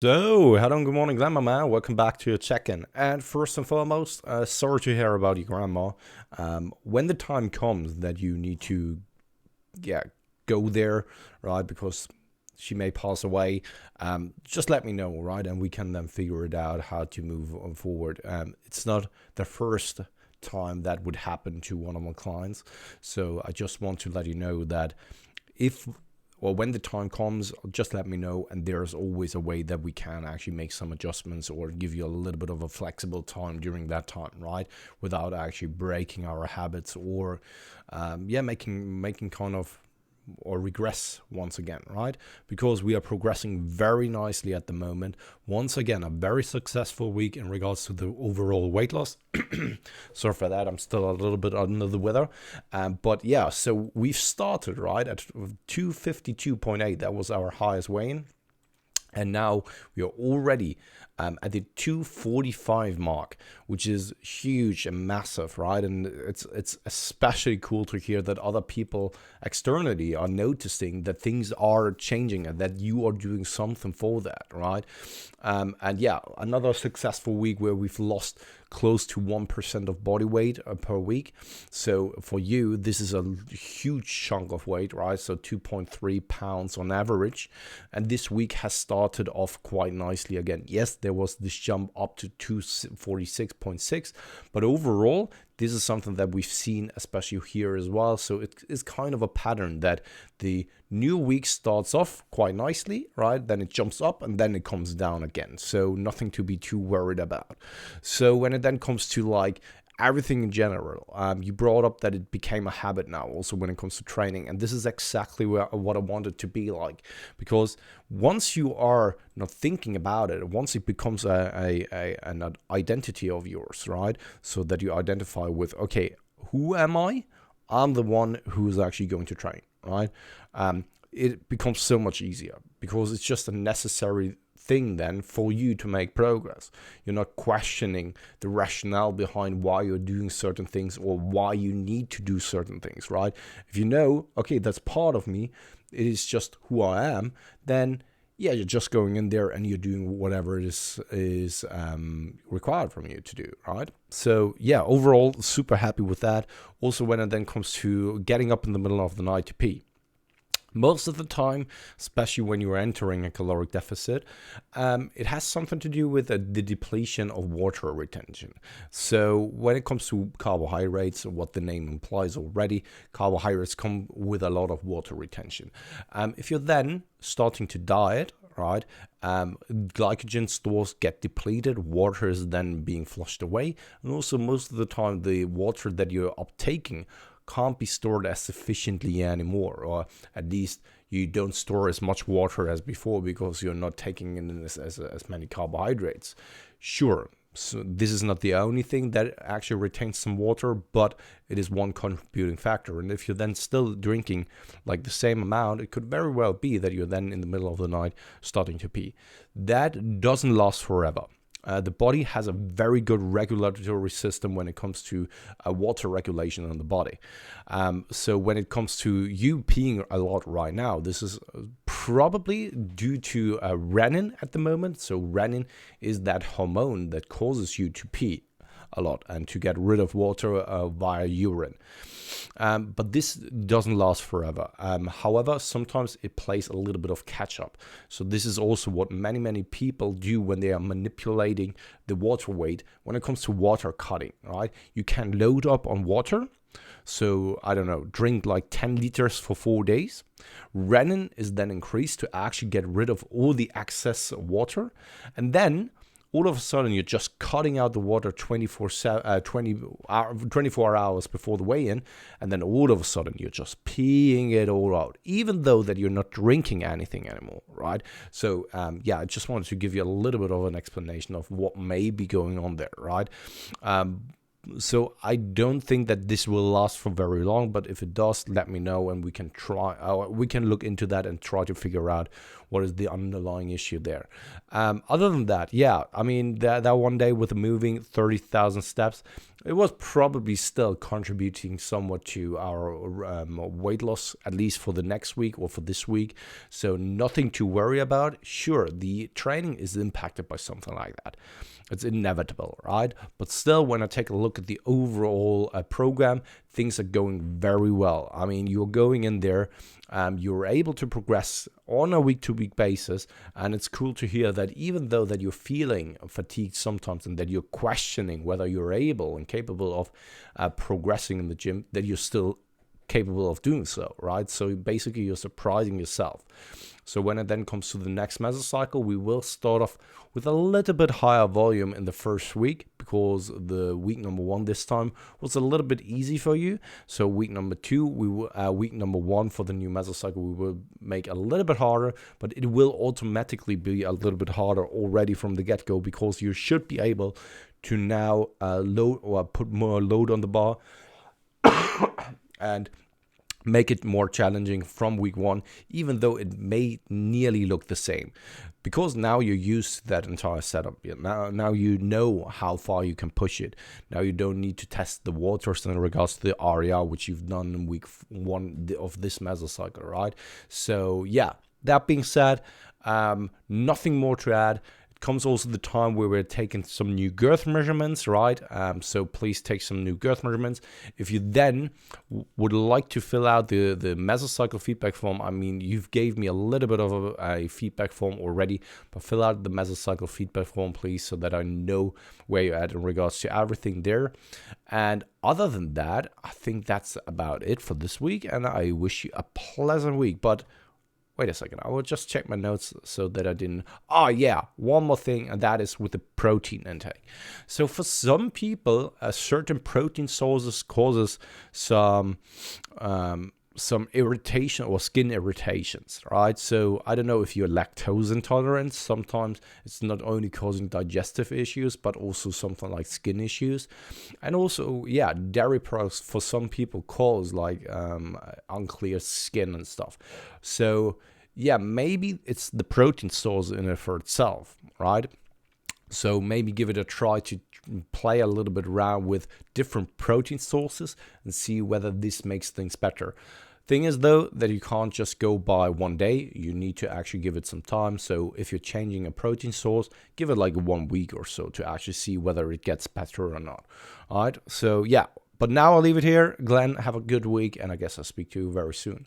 So, hello and good morning, Glen, my man. Welcome back to your check-in. And first and foremost, sorry to hear about your grandma. When the time comes that you need to, yeah, go there, right, because she may pass away, just let me know, right, and we can then figure it out how to move on forward. It's not the first time that would happen to one of my clients, so I just want to let you know that if or when the time comes, just let me know, and there's always a way that we can actually make some adjustments or give you a little bit of a flexible time during that time, right, without actually breaking our habits or making kind of or regress once again, right? Because we are progressing very nicely at the moment. Once again, a very successful week in regards to the overall weight loss. Sorry for that. I'm still a little bit under the weather. But yeah, so we've started, right, at 252.8. That was our highest weigh-in. And now we are already at the 245 mark, which is huge and massive, right? And it's especially cool to hear that other people externally are noticing that things are changing and that you are doing something for that, right? And yeah, another successful week where we've lost close to 1% of body weight per week. So for you, this is a huge chunk of weight, right? So 2.3 pounds on average. And this week has started off quite nicely again. Yes, there was this jump up to 246.6, but overall, this is something that we've seen, especially here as well. So it is kind of a pattern that the new week starts off quite nicely, right? Then it jumps up and then it comes down again. So nothing to be too worried about. So when it then comes to like everything in general, you brought up that it became a habit now also when it comes to training, and this is exactly what I want it to be like, because once you are not thinking about it, once it becomes an identity of yours, right, so that you identify with, okay, who am I'm the one who is actually going to train, right? It becomes so much easier because it's just a necessary thing then for you to make progress. You're not questioning the rationale behind why you're doing certain things or why you need to do certain things, right? If you know, okay, that's part of me, it is just who I am, then yeah, you're just going in there and you're doing whatever it is required from you to do, right? So yeah, overall, super happy with that. Also, when it then comes to getting up in the middle of the night to pee, most of the time, especially when you're entering a caloric deficit, it has something to do with the depletion of water retention. So when it comes to carbohydrates, what the name implies already, carbohydrates come with a lot of water retention. If you're then starting to diet, right, glycogen stores get depleted, water is then being flushed away, and also most of the time the water that you're uptaking can't be stored as efficiently anymore, or at least you don't store as much water as before because you're not taking in as many carbohydrates. Sure, so this is not the only thing that actually retains some water, but it is one contributing factor. And if you're then still drinking like the same amount, it could very well be that you're then in the middle of the night starting to pee. That doesn't last forever. The body has a very good regulatory system when it comes to water regulation in the body. So when it comes to you peeing a lot right now, this is probably due to renin at the moment. So renin is that hormone that causes you to pee a lot and to get rid of water via urine. But this doesn't last forever. However, sometimes it plays a little bit of catch up. So this is also what many people do when they are manipulating the water weight when it comes to water cutting, right? You can load up on water. So, I don't know, drink like 10 liters for 4 days. Renin is then increased to actually get rid of all the excess water. And then all of a sudden you're just cutting out the water 24 hours before the weigh-in, and then all of a sudden you're just peeing it all out, even though that you're not drinking anything anymore, right? So I just wanted to give you a little bit of an explanation of what may be going on there, right? So I don't think that this will last for very long, but if it does, let me know and we can try. We can look into that and try to figure out what is the underlying issue there. Other than that, yeah, I mean, that one day with the moving 30,000 steps, it was probably still contributing somewhat to our weight loss, at least for the next week or for this week. So nothing to worry about. Sure, the training is impacted by something like that. It's inevitable, right? But still, when I take a look at the overall program, things are going very well. I mean, you're going in there, you're able to progress on a week-to-week basis, and it's cool to hear that even though that you're feeling fatigued sometimes and that you're questioning whether you're able and capable of progressing in the gym, that you're still capable of doing so, right? So basically, you're surprising yourself. So when it then comes to the next mesocycle, we will start off with a little bit higher volume in the first week, because the week number 1 this time was a little bit easy for you. So week number 2, week number 1 for the new mesocycle, we will make a little bit harder, but it will automatically be a little bit harder already from the get-go, because you should be able to now load or put more load on the bar and make it more challenging from week 1, even though it may nearly look the same, because now you're used to that entire setup. Now you know how far you can push it. Now you don't need to test the waters in regards to the RER, which you've done in week 1 of this mesocycle, right? So yeah, that being said, nothing more to add. Comes also the time where we're taking some new girth measurements, right? So please take some new girth measurements. If you then would like to fill out the mesocycle feedback form, I mean, you've gave me a little bit of a feedback form already, but fill out the mesocycle feedback form, please, so that I know where you're at in regards to everything there. And other than that, I think that's about it for this week, and I wish you a pleasant week. But wait a second, I will just check my notes so that I didn't... Oh, yeah, one more thing, and that is with the protein intake. So for some people, a certain protein sources causes some irritation or skin irritations, right? So I don't know if you're lactose intolerant. Sometimes it's not only causing digestive issues, but also something like skin issues. And also, yeah, dairy products for some people cause like unclear skin and stuff. So yeah, maybe it's the protein source in it for itself, right? So maybe give it a try to play a little bit around with different protein sources and see whether this makes things better. Thing is, though, that you can't just go by one day. You need to actually give it some time. So if you're changing a protein source, give it like 1 week or so to actually see whether it gets better or not. All right. So yeah, but now I'll leave it here. Glenn, have a good week, and I guess I'll speak to you very soon.